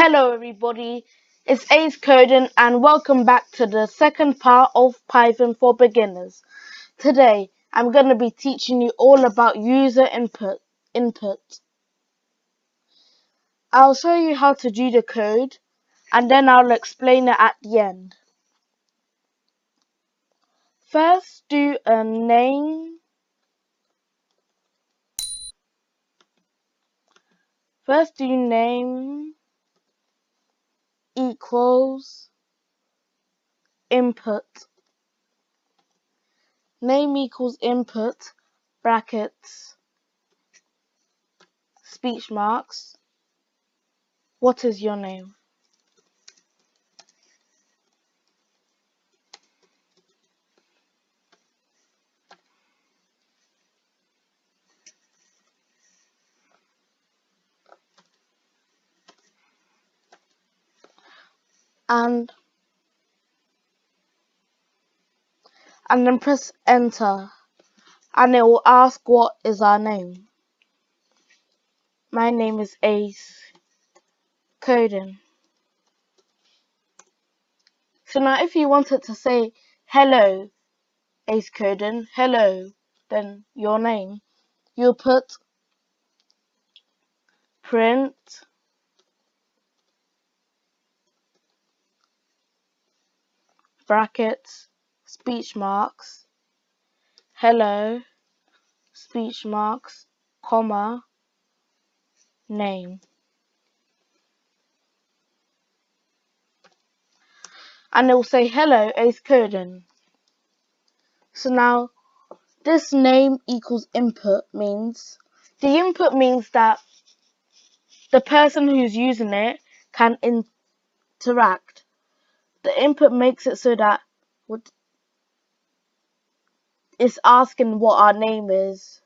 Hello everybody, it's Ace Coden and welcome back to the second part of Python for Beginners. Today I'm going to be teaching you all about user input. I'll show you how to do the code and then I'll explain it at the end. First do a name. First do name equals input. Name equals input, brackets, speech marks. What is your name? And then press enter and it will ask what is our name. My name is Ace Coden. So now if you wanted to say hello Ace Coden, hello, then your name, you'll put print brackets speech marks hello speech marks comma name, and it will say hello Ace Coden. So now this name equals input means that the person who's using it can interact. The input makes it so that it's asking what our name is.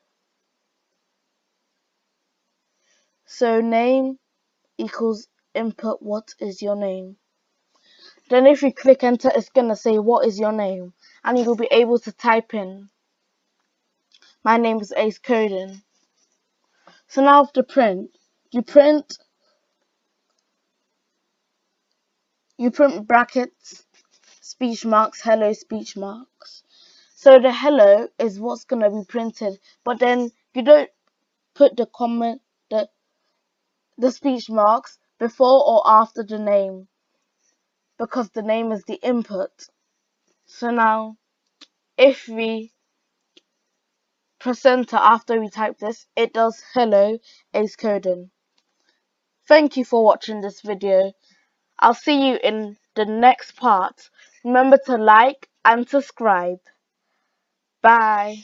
So name equals input, what is your name? Then if you click enter, it's going to say what is your name, and you'll be able to type in my name is Ace Coden. So now after print, you print brackets speech marks hello speech marks. So the hello is what's going to be printed, but then you don't put the comment, the speech marks before or after the name, because the name is the input. So now if we press enter after we type this, it does hello Ace Coden. Thank you for watching this video. I'll see you in the next part. Remember to like and subscribe. Bye.